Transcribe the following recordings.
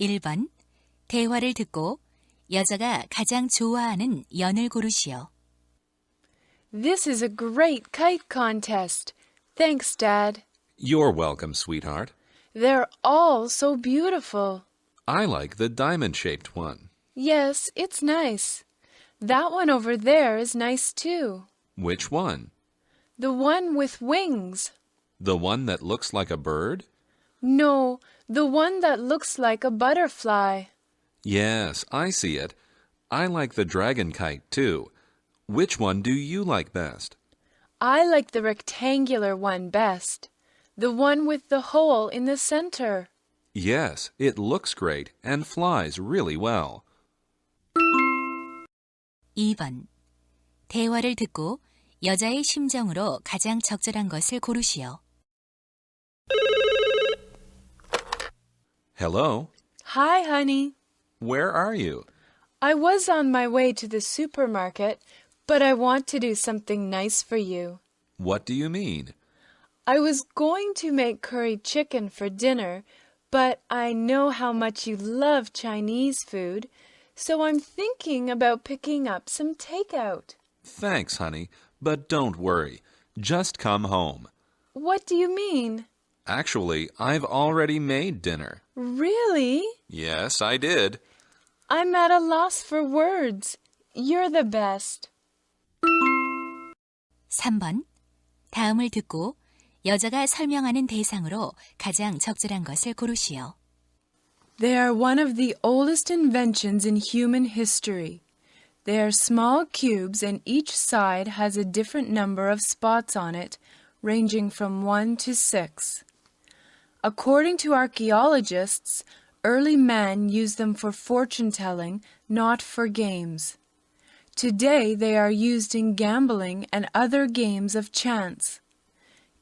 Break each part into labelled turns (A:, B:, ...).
A: 1번. 대화를 듣고 여자가 가장 좋아하는 연을 고르시오.
B: This is a great kite contest. Thanks, Dad.
C: You're welcome, sweetheart.
B: They're all so beautiful.
C: I like the diamond-shaped one.
B: Yes, it's nice. That one over there is nice too.
C: Which one?
B: The one with wings.
C: The one that looks like a bird?
B: No, the one that looks like a butterfly.
C: Yes, I see it. I like the dragon kite, too. Which one do you like best?
B: I like the rectangular one best. The one with the hole in the center.
C: Yes, it looks great and flies really well.
A: 2번. 대화를 듣고 여자의 심정으로 가장 적절한 것을 고르시오.
C: Hello?
B: Hi, honey.
C: Where are you?
B: I was on my way to the supermarket, but I want to do something nice for you.
C: What do you mean?
B: I was going to make curry chicken for dinner, but I know how much you love Chinese food, so I'm thinking about picking up some takeout.
C: Thanks, honey, but don't worry. Just come home.
B: What do you mean?
C: Actually, I've already made dinner.
B: Really?
C: Yes, I did.
B: I'm at a loss for words. You're the best.
A: 3번. 다음을 듣고 여자가 설명하는 대상으로 가장 적절한 것을 고르시오.
B: They are one of the oldest inventions in human history. They are small cubes and each side has a different number of spots on it, ranging from 1 to 6. According to archaeologists, early man used them for fortune-telling, not for games. Today they are used in gambling and other games of chance.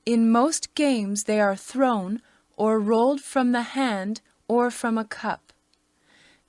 B: In most games they are thrown or rolled from the hand or from a cup.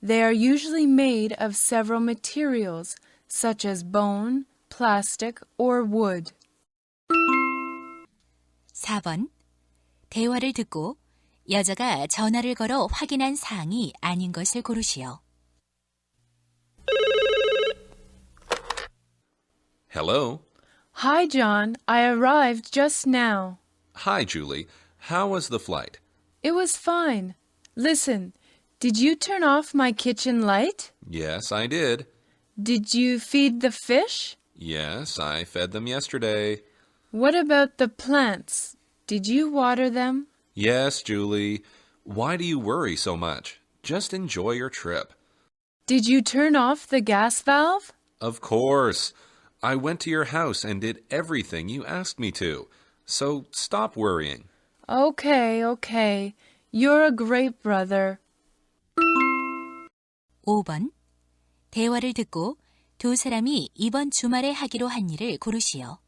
B: They are usually made of several materials, such as bone, plastic, or wood.
A: 4번. 대화를 듣고 여자가 전화를 걸어 확인한 사항이 아닌 것을 고르시오.
C: Hello?
B: Hi, John. I arrived just now.
C: Hi, Julie. How was the flight?
B: It was fine. Listen, did you turn off my kitchen light?
C: Yes, I did.
B: Did you feed the fish?
C: Yes, I fed them yesterday.
B: What about the plants? Did you water them?
C: Yes, Julie. Why do you worry so much? Just enjoy your trip.
B: Did you turn off the gas valve?
C: Of course. I went to your house and did everything you asked me to. So stop worrying.
B: Okay. You're a great brother.
A: 5번. 대화를 듣고 두 사람이 이번 주말에 하기로 한 일을 고르시오.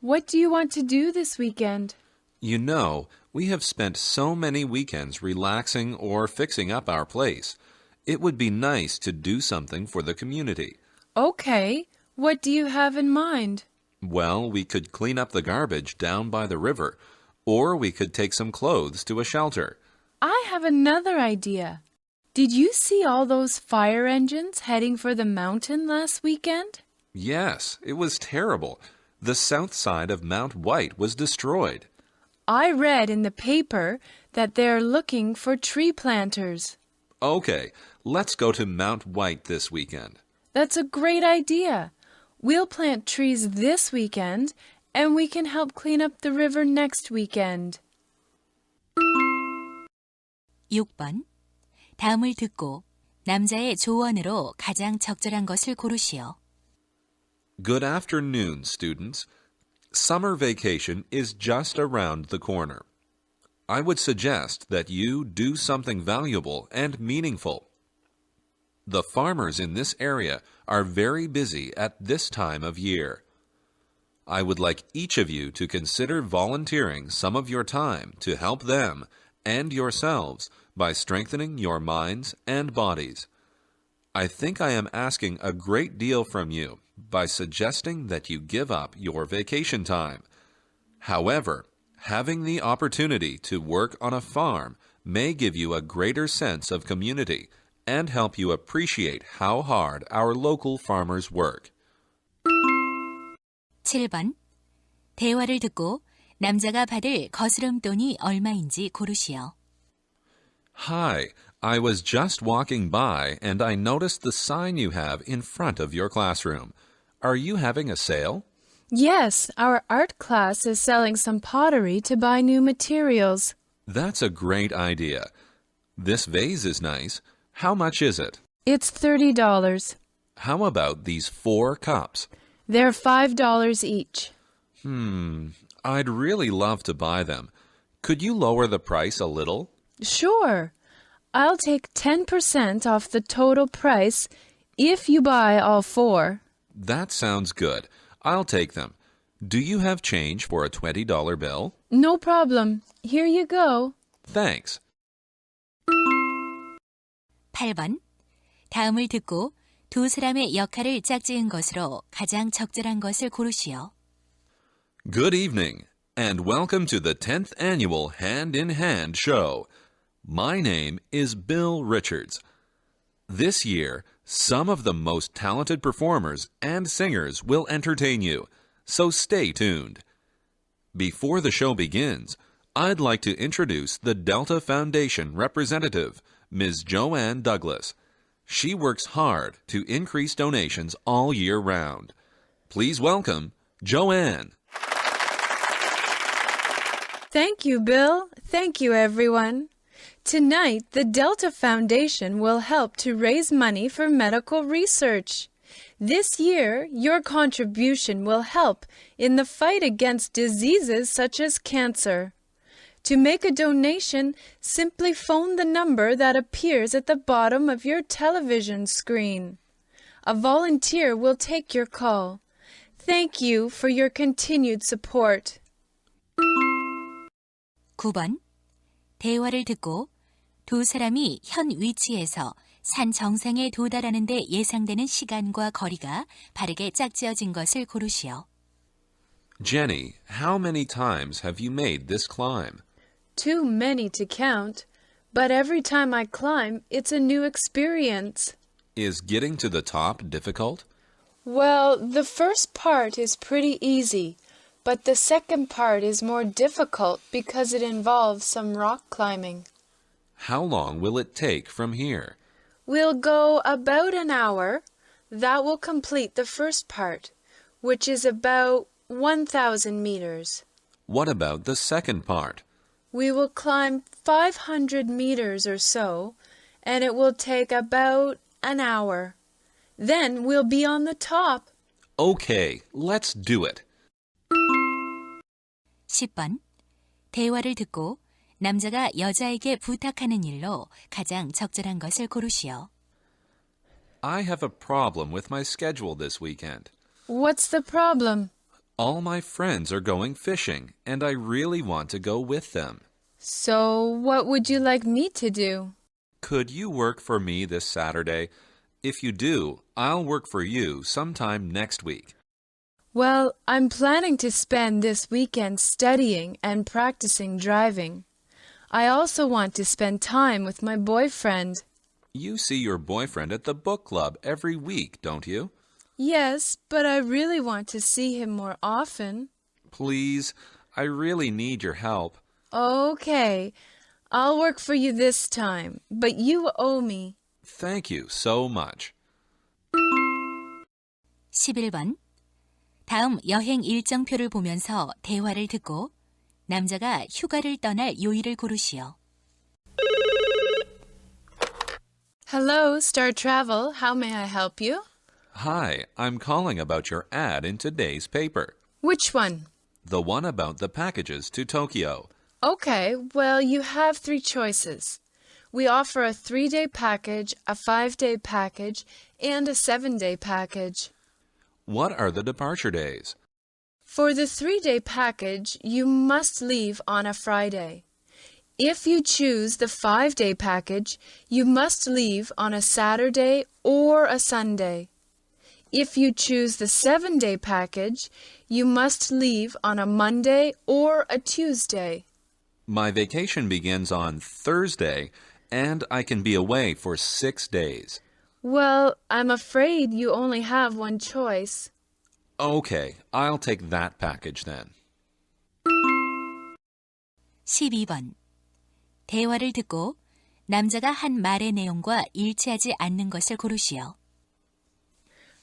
B: What do you want to do this weekend?
C: You know, we have spent so many weekends relaxing or fixing up our place. It would be nice to do something for the community.
B: Okay. What do you have in mind?
C: Well, we could clean up the garbage down by the river, or we could take some clothes to a shelter.
B: I have another idea. Did you see all those fire engines heading for the mountain last weekend?
C: Yes, it was terrible. The south side of Mount White was destroyed.
B: I read in the paper that they're looking for tree planters.
C: Okay, let's go to Mount White this weekend.
B: That's a great idea. We'll plant trees this weekend, and we can help clean up the river next weekend.
A: 6번. 다음을 듣고 남자의 조언으로 가장 적절한 것을 고르시오.
C: Good afternoon, students. Summer vacation is just around the corner. I would suggest that you do something valuable and meaningful. The farmers in this area are very busy at this time of year. I would like each of you to consider volunteering some of your time to help them and yourselves by strengthening your minds and bodies. I think I am asking a great deal from you by suggesting that you give up your vacation time. However, Having the opportunity to work on a farm may give you a greater sense of community and help you appreciate how hard our local farmers work.
A: 7번. 대화를 듣고 남자가 받을 거스름돈이 얼마인지 고르시오.
C: Hi, I was just walking by and I noticed the sign you have in front of your classroom. Are you having a sale?
B: Yes, our art class is selling some pottery to buy new materials.
C: That's a great idea. This vase is nice. How much is it?
B: It's $30.
C: How about these 4 cups?
B: They're $5 each.
C: I'd really love to buy them. Could you lower the price a little?
B: Sure. I'll take 10% off the total price if you buy all 4.
C: That sounds good. I'll take them. Do you have change for a $20 bill?
B: No problem. Here you go.
C: Thanks.
A: 8번. 다음을 듣고 두 사람의 역할을 짝지은 것으로 가장 적절한 것을 고르시오.
C: Good evening, and welcome to the 10th annual Hand in Hand show. My name is Bill Richards. This year, some of the most talented performers and singers will entertain you, so stay tuned. Before the show begins, I'd like to introduce the Delta Foundation representative, Ms. Joanne Douglas. She works hard to increase donations all year round. Please welcome Joanne.
B: Thank you, Bill. Thank you, everyone. Tonight, the Delta Foundation will help to raise money for medical research. This year, your contribution will help in the fight against diseases such as cancer. To make a donation, simply phone the number that appears at the bottom of your television screen. A volunteer will take your call. Thank you for your continued support.
A: 9번. 대화를 듣고 두 사람이 현 위치에서 산 정상에 도달하는 데 예상되는 시간과 거리가 바르게 짝지어진 것을 고르시오.
C: Jenny, how many times have you made this climb?
B: Too many to count, but every time I climb, it's a new experience.
C: Is getting to the top difficult?
B: Well, the first part is pretty easy, but the second part is more difficult because it involves some rock climbing.
C: How long will it take from here?
B: We'll go about an hour. That will complete the first part, which is about 1,000 meters.
C: What about the second part?
B: We will climb 500 meters or so, and it will take about an hour. Then we'll be on the top.
C: Okay, let's do it.
A: 10번. 대화를 듣고 남자가 여자에게 부탁하는 일로 가장 적절한 것을 고르시오.
C: I have a problem with my schedule this weekend.
B: What's the problem?
C: All my friends are going fishing, and I really want to go with them.
B: So, what would you like me to do?
C: Could you work for me this Saturday? If you do, I'll work for you sometime next week.
B: Well, I'm planning to spend this weekend studying and practicing driving. I also want to spend time with my boyfriend.
C: You see your boyfriend at the book club every week, don't you?
B: Yes, but I really want to see him more often.
C: Please, I really need your help.
B: Okay, I'll work for you this time, but you owe me.
C: Thank you so much.
A: 11번. 다음 여행 일정표를 보면서 대화를 듣고 남자가 휴가를 떠날 요일을 고르시오.
B: Hello, Star Travel. How may I help you?
C: Hi, I'm calling about your ad in today's paper.
B: Which one?
C: The one about the packages to Tokyo.
B: Okay, well, you have 3 choices. We offer a 3-day package, a 5-day package, and a 7-day package.
C: What are the departure days?
B: For the 3-day package, you must leave on a Friday. If you choose the 5-day package, you must leave on a Saturday or a Sunday. If you choose the 7-day package, you must leave on a Monday or a Tuesday.
C: My vacation begins on Thursday, and I can be away for 6 days.
B: Well, I'm afraid you only have one choice.
C: Okay, I'll take that package then.
A: 12번. 대화를 듣고 남자가 한 말의 내용과 일치하지 않는 것을 고르시오.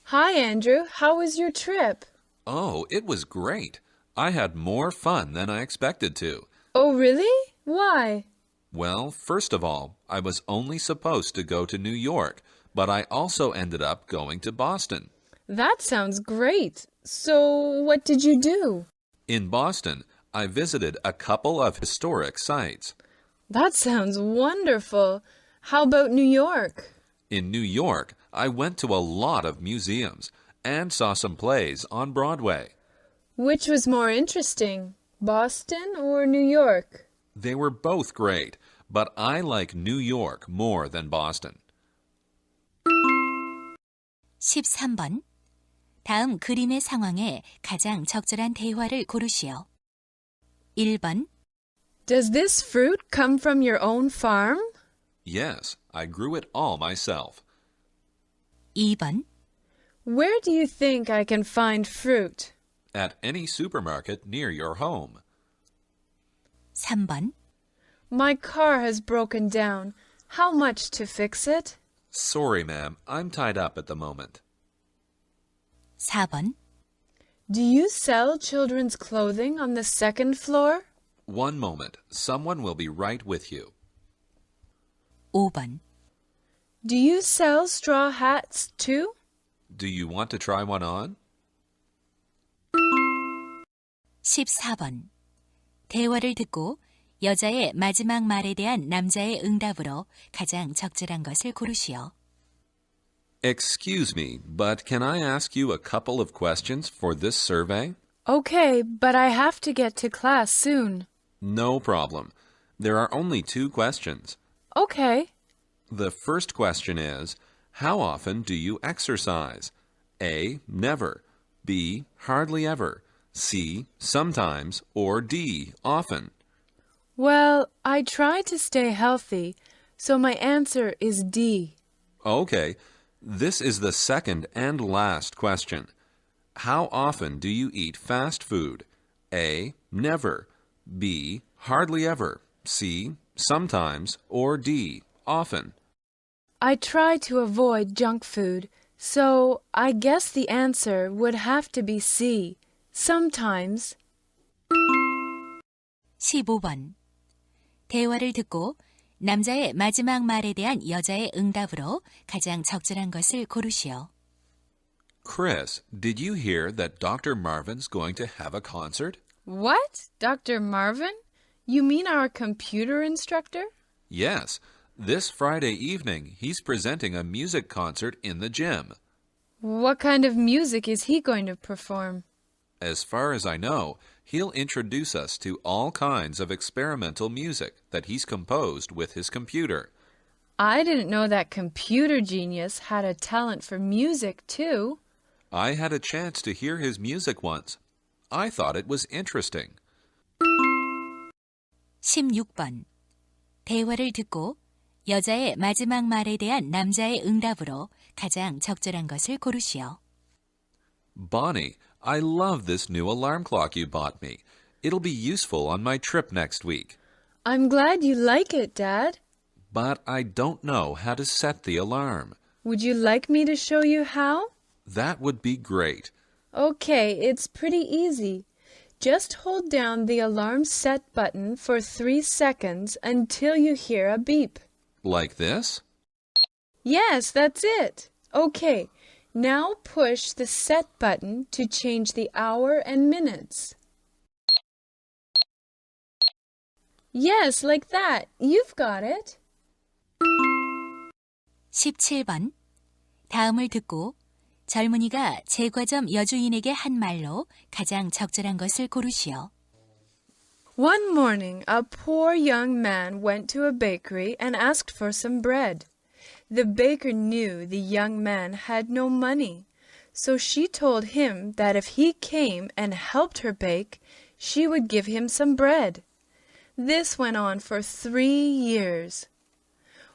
B: Hi, Andrew. How was your trip?
C: Oh, it was great. I had more fun than I expected to.
B: Oh, really? Why?
C: Well, first of all, I was only supposed to go to New York, but I also ended up going to Boston.
B: That sounds great. So, what did you do?
C: In Boston, I visited a couple of historic sites.
B: That sounds wonderful. How about New York?
C: In New York, I went to a lot of museums and saw some plays on Broadway.
B: Which was more interesting, Boston or New York?
C: They were both great, but I like New York more than Boston.
A: 13번. 다음 그림의 상황에 가장 적절한 대화를 고르시오. 1번.
B: Does this fruit come from your own farm?
C: Yes, I grew it all myself.
A: 2번.
B: Where do you think I can find fruit?
C: At any supermarket near your home.
A: 3번.
B: My car has broken down. How much to fix it?
C: Sorry, ma'am, I'm tied up at the moment.
A: 4번.
B: Do you sell children's clothing on the second floor?
C: One moment, someone will be right with you.
A: 5번.
B: Do you sell straw hats too?
C: Do you want to try one on?
A: 14번. 대화를 듣고 여자의 마지막 말에 대한 남자의 응답으로 가장 적절한 것을 고르시오.
C: Excuse me, but can I ask you a couple of questions for this survey?
B: Okay, but I have to get to class soon.
C: No problem. There are only 2 questions.
B: Okay.
C: The first question is, how often do you exercise? A, never. B, hardly ever. C, sometimes. Or D, often.
B: Well, I try to stay healthy, so my answer is D.
C: Okay, this is the second and last question. How often do you eat fast food? A, never. B, hardly ever. C, sometimes. Or D, often.
B: I try to avoid junk food, so I guess the answer would have to be C. Sometimes.
A: 15번. 대화를 듣고 남자의 마지막 말에 대한 여자의 응답으로 가장 적절한 것을 고르시오.
C: Chris, did you hear that Dr. Marvin's going to have a concert?
B: What? Dr. Marvin? You mean our computer instructor?
C: Yes. This Friday evening, he's presenting a music concert in the gym.
B: What kind of music is he going to perform?
C: As far as I know, he'll introduce us to all kinds of experimental music that he's composed with his computer.
B: I didn't know that computer genius had a talent for music, too.
C: I had a chance to hear his music once. I thought it was interesting.
A: 16번. 대화를 듣고 여자의 마지막 말에 대한 남자의 응답으로 가장 적절한 것을 고르시오.
C: Bonnie, I love this new alarm clock you bought me. It'll be useful on my trip next week.
B: I'm glad you like it, Dad.
C: But I don't know how to set the alarm.
B: Would you like me to show you how?
C: That would be great.
B: Okay, it's pretty easy. Just hold down the alarm set button for 3 seconds until you hear a beep.
C: Like this?
B: Yes, that's it. Okay, now push the set button to change the hour and minutes. Yes, like that. You've got it.
A: 17번. 다음을 듣고 젊은이가 제과점 여주인에게 한 말로 가장 적절한 것을 고르시오.
B: One morning, a poor young man went to a bakery and asked for some bread. The baker knew the young man had no money, So she told him that if he came and helped her bake, she would give him some bread. This went on for 3 years.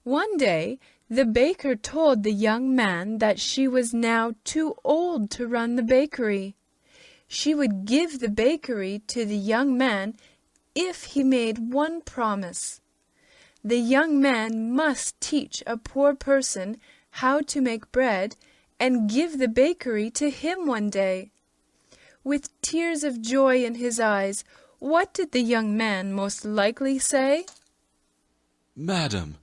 B: One day, the baker told the young man that she was now too old to run the bakery. She would give the bakery to the young man if he made one promise. The young man must teach a poor person how to make bread and give the bakery to him one day. With tears of joy in his eyes, what did the young man most likely say?
D: Madam,